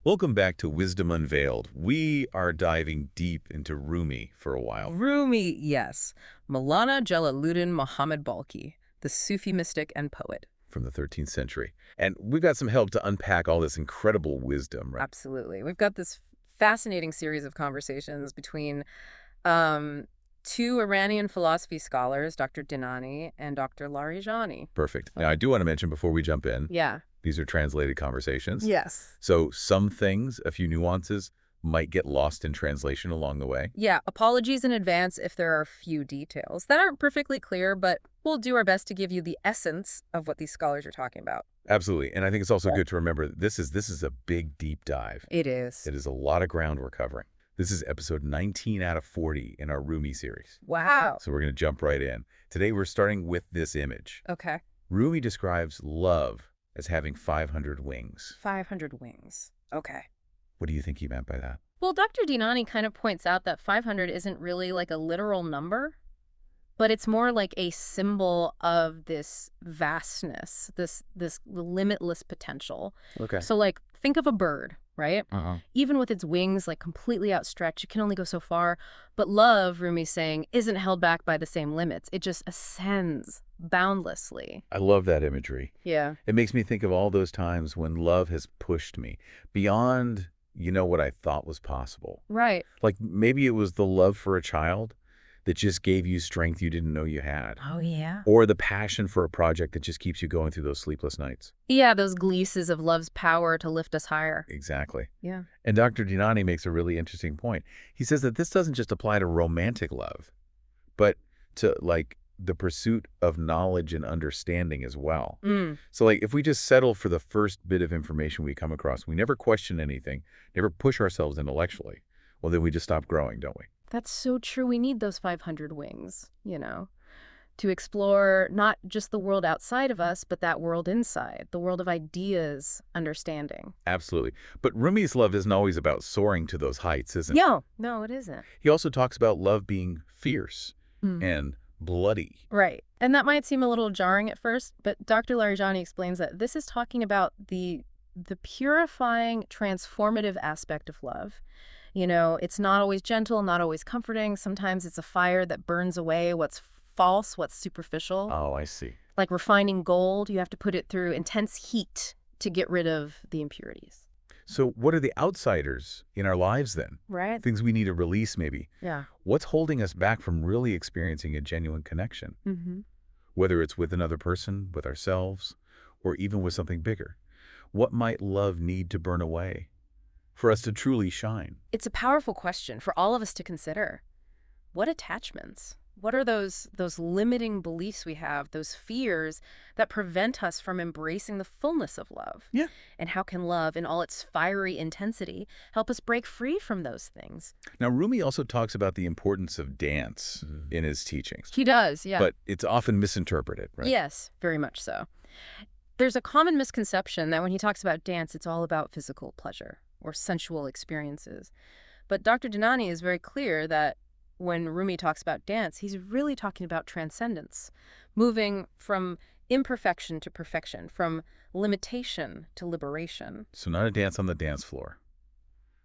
Welcome back to Wisdom Unveiled. We are diving deep into Rumi for a while. Rumi, yes. Maulana Jalaluddin Muhammad Balkhi, the Sufi mystic and poet. From the 13th century. And we've got some help to unpack all this incredible wisdom, right? Absolutely. We've got this fascinating series of conversations between two Iranian philosophy scholars, Dr. Dinani and Dr. Larijani. Perfect. Now, I do want to mention before we jump in, Yeah. these are translated conversations. Yes. So some things, a few nuances, might get lost in translation along the way. Yeah, apologies in advance if there are a few details that aren't perfectly clear, but we'll do our best to give you the essence of what these scholars are talking about. Absolutely. And I think it's also good to remember that this is a big, deep dive. It is. It is a lot of ground we're covering. This is episode 19 out of 40 in our Rumi series. Wow. So we're going to jump right in. Today we're starting with this image. Okay. Rumi describes love as having 500 wings. 500 wings. Okay. What do you think he meant by that? Well, Dr. Dinani kind of points out that 500 isn't really like a literal number, but it's more like a symbol of this vastness, this limitless potential. Okay. So like think of a bird, right? Uh-huh. Even with its wings like completely outstretched, it can only go so far. But love, Rumi's saying, isn't held back by the same limits. It just ascends boundlessly. I love that imagery. Yeah. It makes me think of all those times when love has pushed me beyond, what I thought was possible. Right. Like maybe it was the love for a child that just gave you strength you didn't know you had. Oh, yeah. Or the passion for a project that just keeps you going through those sleepless nights. Yeah, those gleeses of love's power to lift us higher. Exactly. Yeah. And Dr. Dinani makes a really interesting point. He says that this doesn't just apply to romantic love, but to the pursuit of knowledge and understanding as well. So if we just settle for the first bit of information we come across, we never question anything, never push ourselves intellectually, well, then we just stop growing, don't we? That's so true. We need those 500 wings, to explore not just the world outside of us, but that world inside, the world of ideas, understanding. Absolutely. But Rumi's love isn't always about soaring to those heights, isn't it? No, it isn't. He also talks about love being fierce and bloody. Right. And that might seem a little jarring at first, but Dr. Larijani explains that this is talking about the purifying, transformative aspect of love. It's not always gentle, not always comforting. Sometimes it's a fire that burns away what's false, what's superficial. Oh, I see. Like refining gold, you have to put it through intense heat to get rid of the impurities. So what are the outsiders in our lives then? Right? Things we need to release maybe. Yeah. What's holding us back from really experiencing a genuine connection? Mm-hmm. Whether it's with another person, with ourselves, or even with something bigger. What might love need to burn away for us to truly shine? It's a powerful question for all of us to consider. What attachments? What are those limiting beliefs we have, those fears that prevent us from embracing the fullness of love? Yeah. And how can love, in all its fiery intensity, help us break free from those things? Now, Rumi also talks about the importance of dance in his teachings. He does, yeah. But it's often misinterpreted, right? Yes, very much so. There's a common misconception that when he talks about dance, it's all about physical pleasure or sensual experiences. But Dr. Dinani is very clear that when Rumi talks about dance, he's really talking about transcendence, moving from imperfection to perfection, from limitation to liberation. So not a dance on the dance floor,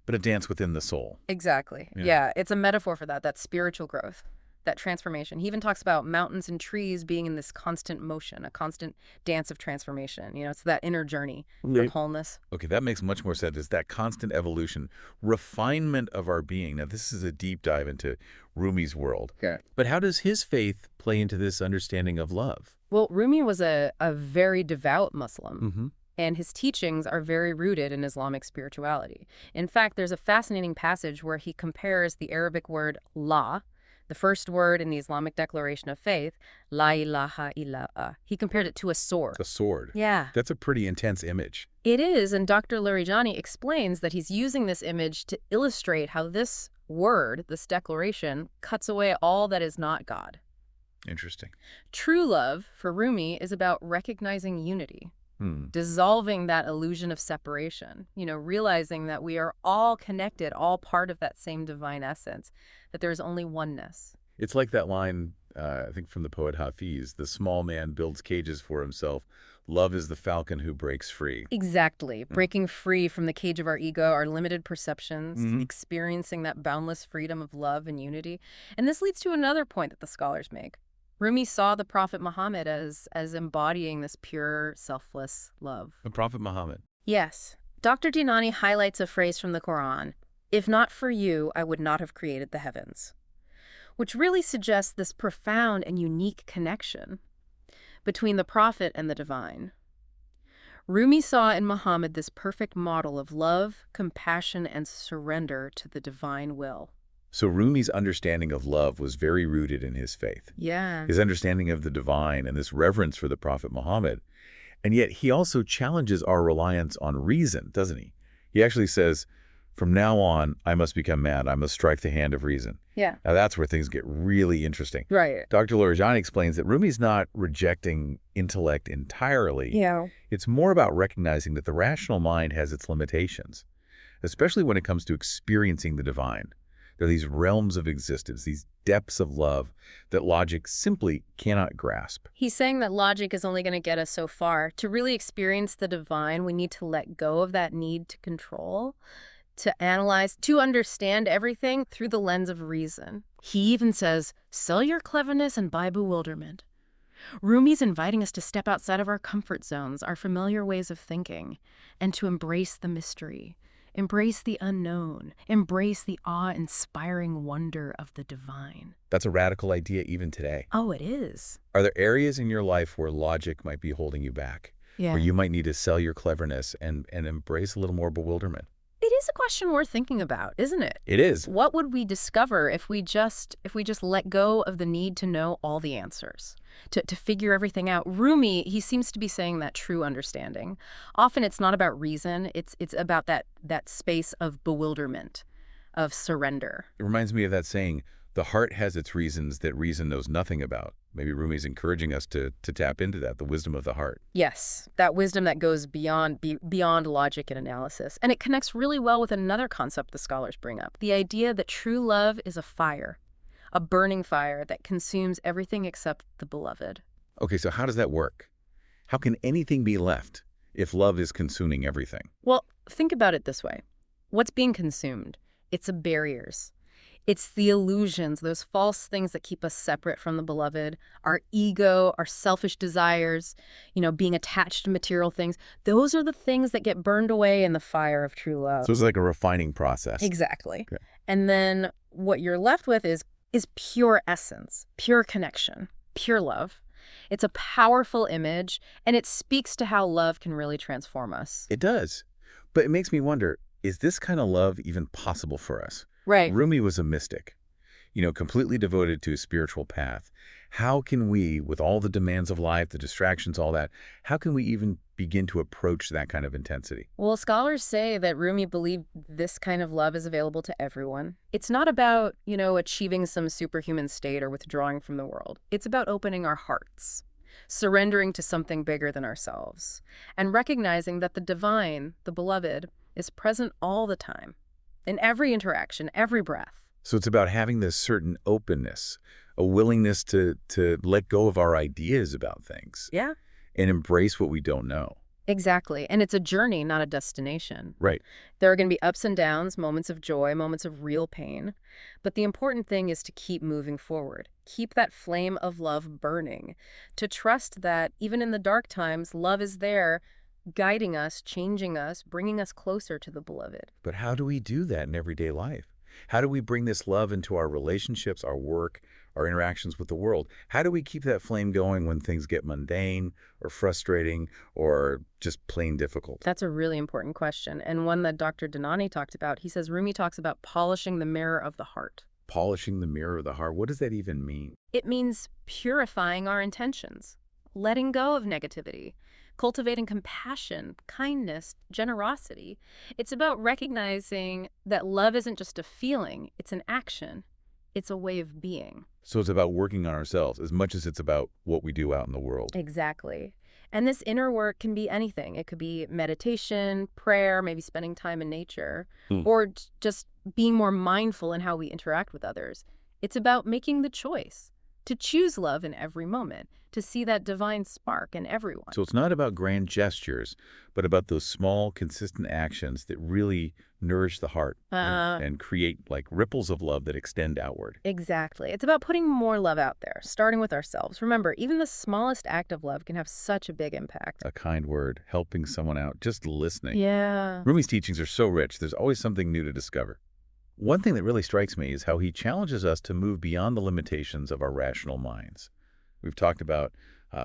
but a dance within the soul. Exactly. Yeah, it's a metaphor for that spiritual growth, that transformation. He even talks about mountains and trees being in this constant motion, a constant dance of transformation. It's that inner journey, the wholeness. Okay, that makes much more sense. It's that constant evolution, refinement of our being. Now, this is a deep dive into Rumi's world. Okay. But how does his faith play into this understanding of love? Well, Rumi was a very devout Muslim. Mm-hmm. And his teachings are very rooted in Islamic spirituality. In fact, there's a fascinating passage where he compares the Arabic word la, the first word in the Islamic Declaration of Faith, La ilaha illallah. He compared it to a sword. A sword. Yeah. That's a pretty intense image. It is, and Dr. Larijani explains that he's using this image to illustrate how this word, this declaration, cuts away all that is not God. Interesting. True love, for Rumi, is about recognizing unity. Dissolving that illusion of separation, realizing that we are all connected, all part of that same divine essence, that there's only oneness. It's like that line, I think from the poet Hafiz, the small man builds cages for himself. Love is the falcon who breaks free. Exactly. Breaking free from the cage of our ego, our limited perceptions, Mm-hmm. experiencing that boundless freedom of love and unity. And this leads to another point that the scholars make. Rumi saw the Prophet Muhammad as embodying this pure, selfless love. The Prophet Muhammad. Yes. Dr. Dinani highlights a phrase from the Quran, "If not for you, I would not have created the heavens," which really suggests this profound and unique connection between the prophet and the divine. Rumi saw in Muhammad this perfect model of love, compassion, and surrender to the divine will. So Rumi's understanding of love was very rooted in his faith. Yeah. His understanding of the divine and this reverence for the Prophet Muhammad. And yet he also challenges our reliance on reason, doesn't he? He actually says, from now on, I must become mad. I must strike the hand of reason. Yeah. Now that's where things get really interesting. Right. Dr. Lorajani explains that Rumi's not rejecting intellect entirely. Yeah. It's more about recognizing that the rational mind has its limitations, especially when it comes to experiencing the divine. There are these realms of existence, these depths of love that logic simply cannot grasp. He's saying that logic is only going to get us so far. To really experience the divine, we need to let go of that need to control, to analyze, to understand everything through the lens of reason. He even says, sell your cleverness and buy bewilderment. Rumi's inviting us to step outside of our comfort zones, our familiar ways of thinking, and to embrace the mystery. Embrace the unknown. Embrace the awe-inspiring wonder of the divine. That's a radical idea even today. Oh, it is. Are there areas in your life where logic might be holding you back? Yeah. Where you might need to sell your cleverness and embrace a little more bewilderment? It is a question worth thinking about, isn't it? It is. What would we discover if we just let go of the need to know all the answers, to figure everything out? Rumi, he seems to be saying that true understanding. Often it's not about reason, it's about that space of bewilderment, of surrender. It reminds me of that saying, the heart has its reasons that reason knows nothing about. Maybe Rumi's encouraging us to tap into that, the wisdom of the heart. Yes, that wisdom that goes beyond logic and analysis. And it connects really well with another concept the scholars bring up, the idea that true love is a fire, a burning fire that consumes everything except the beloved. Okay, so how does that work? How can anything be left if love is consuming everything? Well, think about it this way. What's being consumed? It's the barriers. It's the illusions, those false things that keep us separate from the beloved, our ego, our selfish desires, being attached to material things. Those are the things that get burned away in the fire of true love. So it's like a refining process. Exactly. Okay. And then what you're left with is pure essence, pure connection, pure love. It's a powerful image, and it speaks to how love can really transform us. It does. But it makes me wonder, is this kind of love even possible for us? Right. Rumi was a mystic, completely devoted to a spiritual path. How can we, with all the demands of life, the distractions, all that, how can we even begin to approach that kind of intensity? Well, scholars say that Rumi believed this kind of love is available to everyone. It's not about, achieving some superhuman state or withdrawing from the world. It's about opening our hearts, surrendering to something bigger than ourselves, and recognizing that the divine, the beloved, is present all the time. In every interaction, every breath. So it's about having this certain openness, a willingness to let go of our ideas about things. Yeah. And embrace what we don't know. Exactly. And it's a journey, not a destination. Right. There are going to be ups and downs, moments of joy, moments of real pain. But the important thing is to keep moving forward. Keep that flame of love burning. To trust that even in the dark times, love is there, guiding us, changing us, bringing us closer to the beloved. But how do we do that in everyday life? How do we bring this love into our relationships, our work, our interactions with the world? How do we keep that flame going when things get mundane or frustrating or just plain difficult? That's a really important question, and one that Dr. Dinani talked about. He says Rumi talks about polishing the mirror of the heart. Polishing the mirror of the heart. What does that even mean? It means purifying our intentions, letting go of negativity, cultivating compassion, kindness, generosity. It's about recognizing that love isn't just a feeling, it's an action. It's a way of being. So it's about working on ourselves as much as it's about what we do out in the world. Exactly. And this inner work can be anything. It could be meditation, prayer, maybe spending time in nature, or just being more mindful in how we interact with others. It's about making the choice to choose love in every moment, to see that divine spark in everyone. So it's not about grand gestures, but about those small, consistent actions that really nourish the heart and create like ripples of love that extend outward. Exactly. It's about putting more love out there, starting with ourselves. Remember, even the smallest act of love can have such a big impact. A kind word, helping someone out, just listening. Yeah. Rumi's teachings are so rich, there's always something new to discover. One thing that really strikes me is how he challenges us to move beyond the limitations of our rational minds. We've talked about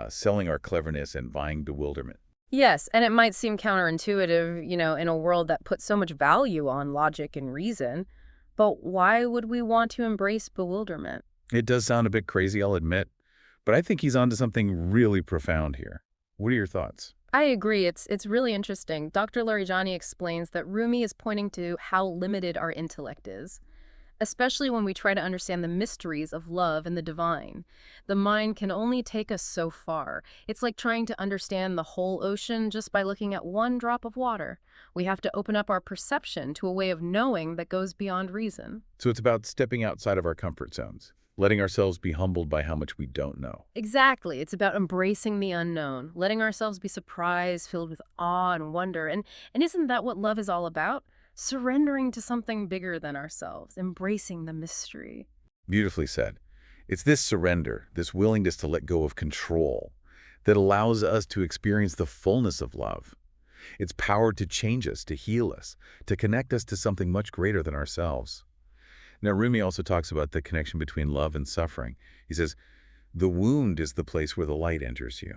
selling our cleverness and buying bewilderment. Yes, and it might seem counterintuitive, in a world that puts so much value on logic and reason, but why would we want to embrace bewilderment? It does sound a bit crazy, I'll admit, but I think he's onto something really profound here. What are your thoughts? I agree. It's really interesting. Dr. Larijani explains that Rumi is pointing to how limited our intellect is, especially when we try to understand the mysteries of love and the divine. The mind can only take us so far. It's like trying to understand the whole ocean just by looking at one drop of water. We have to open up our perception to a way of knowing that goes beyond reason. So it's about stepping outside of our comfort zones, letting ourselves be humbled by how much we don't know. Exactly. It's about embracing the unknown, letting ourselves be surprised, filled with awe and wonder. And isn't that what love is all about? Surrendering to something bigger than ourselves, embracing the mystery. Beautifully said. It's this surrender, this willingness to let go of control, that allows us to experience the fullness of love. Its power to change us, to heal us, to connect us to something much greater than ourselves. Now, Rumi also talks about the connection between love and suffering. He says, the wound is the place where the light enters you.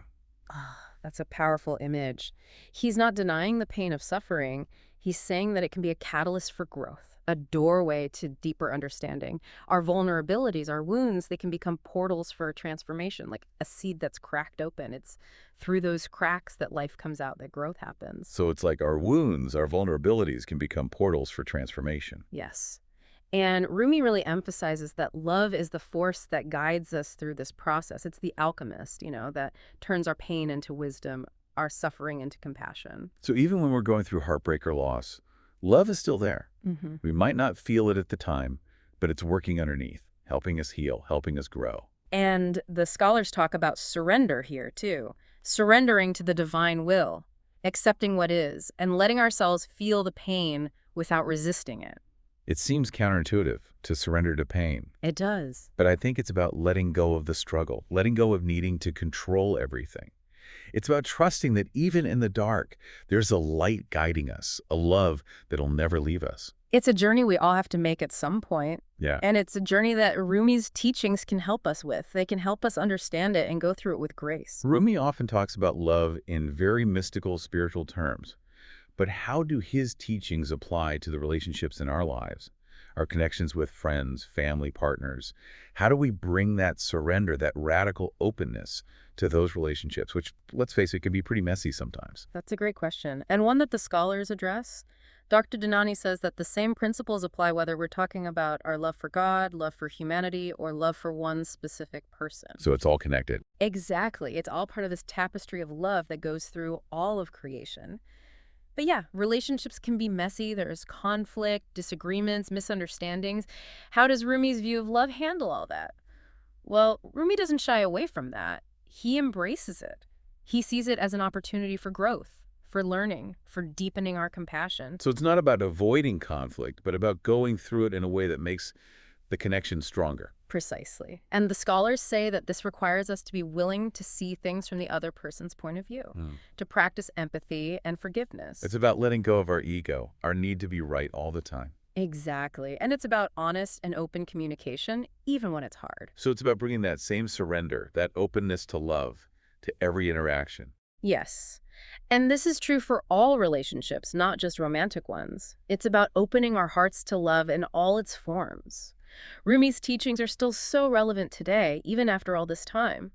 That's a powerful image. He's not denying the pain of suffering. He's saying that it can be a catalyst for growth, a doorway to deeper understanding. Our vulnerabilities, our wounds, they can become portals for transformation, like a seed that's cracked open. It's through those cracks that life comes out, that growth happens. So it's like our wounds, our vulnerabilities can become portals for transformation. Yes. And Rumi really emphasizes that love is the force that guides us through this process. It's the alchemist, that turns our pain into wisdom, our suffering into compassion. So even when we're going through heartbreak or loss, love is still there. We might not feel it at the time, but it's working underneath, helping us heal, helping us grow. And the scholars talk about surrender here, too. Surrendering to the divine will, accepting what is, and letting ourselves feel the pain without resisting it. It seems counterintuitive to surrender to pain. It does. But I think it's about letting go of the struggle, letting go of needing to control everything. It's about trusting that even in the dark, there's a light guiding us, a love that'll never leave us. It's a journey we all have to make at some point. Yeah. And it's a journey that Rumi's teachings can help us with. They can help us understand it and go through it with grace. Rumi often talks about love in very mystical, spiritual terms. But how do his teachings apply to the relationships in our lives, our connections with friends, family, partners? How do we bring that surrender, that radical openness to those relationships, which, let's face it, can be pretty messy sometimes? That's a great question, and one that the scholars address. Dr. Dhanani says that the same principles apply whether we're talking about our love for God, love for humanity, or love for one specific person. So it's all connected. Exactly. It's all part of this tapestry of love that goes through all of creation. But yeah, relationships can be messy. There's conflict, disagreements, misunderstandings. How does Rumi's view of love handle all that? Well, Rumi doesn't shy away from that. He embraces it. He sees it as an opportunity for growth, for learning, for deepening our compassion. So it's not about avoiding conflict, but about going through it in a way that makes the connection stronger. Precisely. And the scholars say that this requires us to be willing to see things from the other person's point of view, to practice empathy and forgiveness. It's about letting go of our ego, our need to be right all the time. Exactly. And it's about honest and open communication, even when it's hard. So it's about bringing that same surrender, that openness to love, to every interaction. Yes. And this is true for all relationships, not just romantic ones. It's about opening our hearts to love in all its forms. Rumi's teachings are still so relevant today, even after all this time.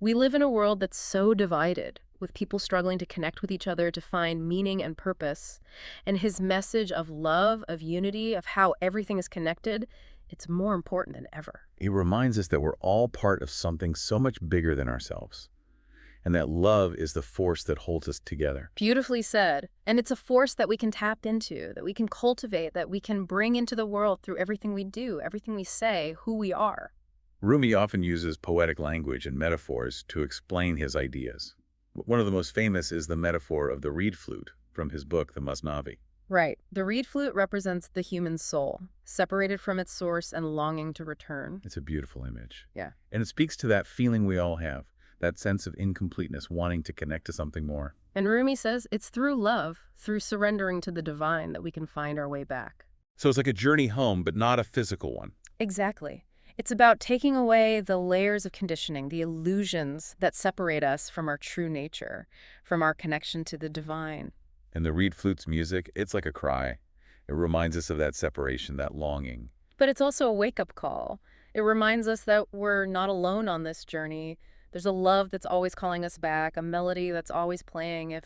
We live in a world that's so divided, with people struggling to connect with each other to find meaning and purpose. And his message of love, of unity, of how everything is connected, it's more important than ever. He reminds us that we're all part of something so much bigger than ourselves, and that love is the force that holds us together. Beautifully said. And it's a force that we can tap into, that we can cultivate, that we can bring into the world through everything we do, everything we say, who we are. Rumi often uses poetic language and metaphors to explain his ideas. One of the most famous is the metaphor of the reed flute from his book, the Masnavi. Right. The reed flute represents the human soul, separated from its source and longing to return. It's a beautiful image. Yeah. And it speaks to that feeling we all have, that sense of incompleteness, wanting to connect to something more. And Rumi says it's through love, through surrendering to the divine, that we can find our way back. So it's like a journey home, but not a physical one. Exactly. It's about taking away the layers of conditioning, the illusions that separate us from our true nature, from our connection to the divine. And the reed flute's music, it's like a cry. It reminds us of that separation, that longing. But it's also a wake-up call. It reminds us that we're not alone on this journey. There's a love that's always calling us back, a melody that's always playing if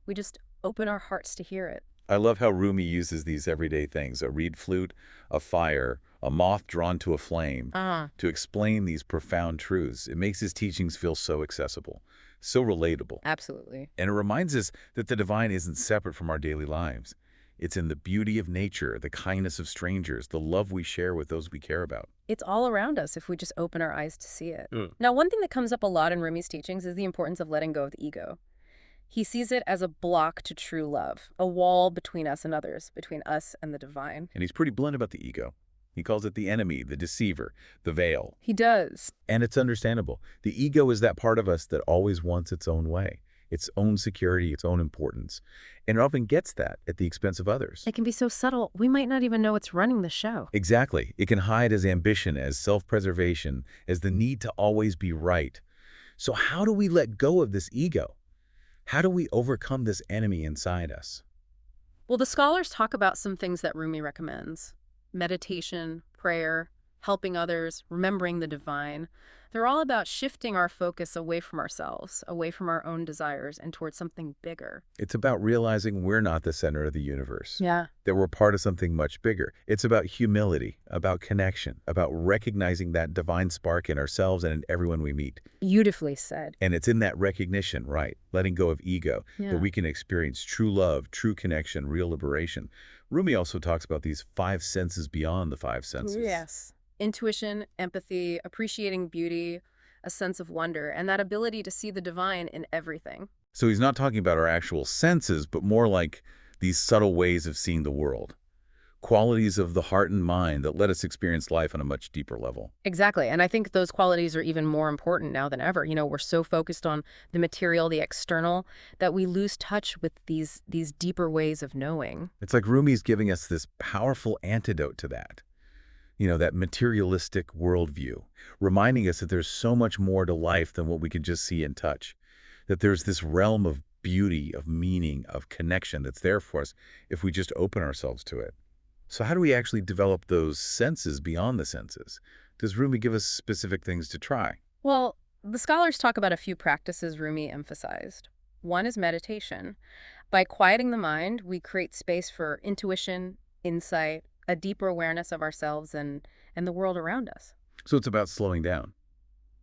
we just open our hearts to hear it. I love how Rumi uses these everyday things, a reed flute, a fire, a moth drawn to a flame, to explain these profound truths. It makes his teachings feel so accessible, so relatable. Absolutely. And it reminds us that the divine isn't separate from our daily lives. It's in the beauty of nature, the kindness of strangers, the love we share with those we care about. It's all around us if we just open our eyes to see it. Now, one thing that comes up a lot in Rumi's teachings is the importance of letting go of the ego. He sees it as a block to true love, a wall between us and others, between us and the divine. And he's pretty blunt about the ego. He calls it the enemy, the deceiver, the veil. He does. And it's understandable. The ego is that part of us that always wants its own way, its own security, its own importance. And it often gets that at the expense of others. It can be so subtle, we might not even know it's running the show. Exactly. It can hide as ambition, as self-preservation, as the need to always be right. So how do we let go of this ego? How do we overcome this enemy inside us? Well, the scholars talk about some things that Rumi recommends. Meditation, prayer, helping others, remembering the divine. They're all about shifting our focus away from ourselves, away from our own desires, and towards something bigger. It's about realizing we're not the center of the universe. Yeah. That we're part of something much bigger. It's about humility, about connection, about recognizing that divine spark in ourselves and in everyone we meet. Beautifully said. And it's in that recognition, right, letting go of ego, that we can experience true love, true connection, real liberation. Rumi also talks about these 5 senses beyond the 5 senses. Yes. Intuition, empathy, appreciating beauty, a sense of wonder, and that ability to see the divine in everything. So he's not talking about our actual senses, but more like these subtle ways of seeing the world. Qualities of the heart and mind that let us experience life on a much deeper level. Exactly. And I think those qualities are even more important now than ever. You know, we're so focused on the material, the external, that we lose touch with these deeper ways of knowing. It's like Rumi's giving us this powerful antidote to that. You know, that materialistic worldview, reminding us that there's so much more to life than what we can just see and touch. That there's this realm of beauty, of meaning, of connection that's there for us if we just open ourselves to it. So how do we actually develop those senses beyond the senses? Does Rumi give us specific things to try? Well, the scholars talk about a few practices Rumi emphasized. One is meditation. By quieting the mind, we create space for intuition, insight, a deeper awareness of ourselves and the world around us. So it's about slowing down,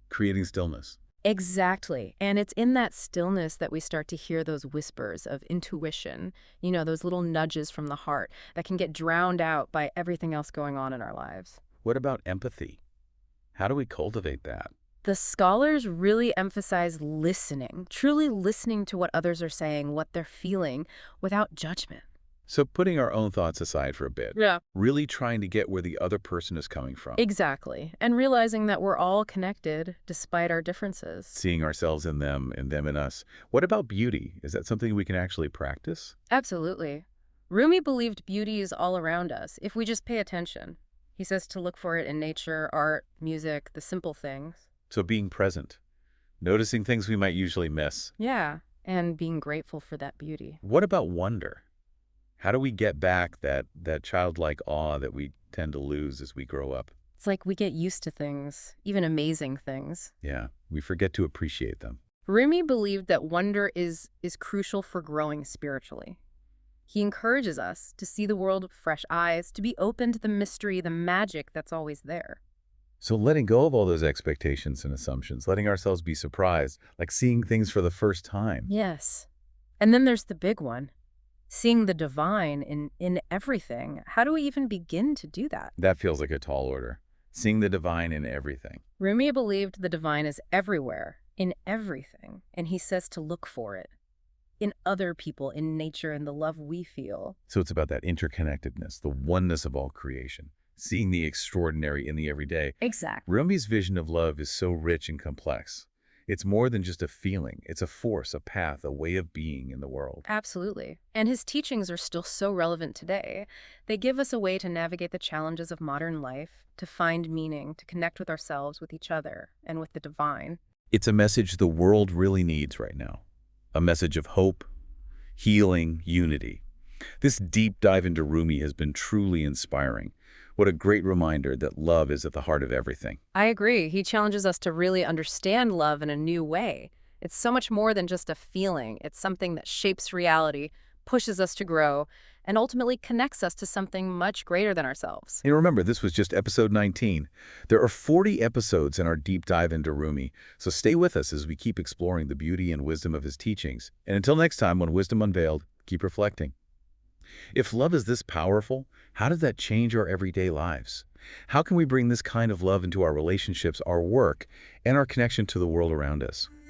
creating stillness. Exactly. And it's in that stillness that we start to hear those whispers of intuition, you know, those little nudges from the heart that can get drowned out by everything else going on in our lives. What about empathy? How do we cultivate that? The scholars really emphasize listening, truly listening to what others are saying, what they're feeling, without judgment. So putting our own thoughts aside for a bit. Yeah. Really trying to get where the other person is coming from. Exactly. And realizing that we're all connected despite our differences. Seeing ourselves in them and them in us. What about beauty? Is that something we can actually practice? Absolutely. Rumi believed beauty is all around us if we just pay attention. He says to look for it in nature, art, music, the simple things. So being present. Noticing things we might usually miss. Yeah. And being grateful for that beauty. What about wonder? How do we get back that childlike awe that we tend to lose as we grow up? It's like we get used to things, even amazing things. Yeah, we forget to appreciate them. Rumi believed that wonder is crucial for growing spiritually. He encourages us to see the world with fresh eyes, to be open to the mystery, the magic that's always there. So letting go of all those expectations and assumptions, letting ourselves be surprised, like seeing things for the first time. Yes. And then there's the big one. Seeing the divine in everything. How do we even begin to do that? That feels like a tall order. seeing the divine in everything. Rumi believed the divine is everywhere, in everything, and he says to look for it. In other people, in nature, and the love we feel. So it's about that interconnectedness, the oneness of all creation, seeing the extraordinary in the everyday. Exactly. Rumi's vision of love is so rich and complex. It's more than just a feeling. It's a force, a path, a way of being in the world. Absolutely. And his teachings are still so relevant today. They give us a way to navigate the challenges of modern life, to find meaning, to connect with ourselves, with each other, and with the divine. It's a message the world really needs right now. A message of hope, healing, unity. This deep dive into Rumi has been truly inspiring. What a great reminder that love is at the heart of everything. I agree. He challenges us to really understand love in a new way. It's so much more than just a feeling. It's something that shapes reality, pushes us to grow, and ultimately connects us to something much greater than ourselves. And remember, this was just episode 19. There are 40 episodes in our deep dive into Rumi, so stay with us as we keep exploring the beauty and wisdom of his teachings. And until next time on Wisdom Unveiled, keep reflecting. If love is this powerful, how does that change our everyday lives? How can we bring this kind of love into our relationships, our work, and our connection to the world around us?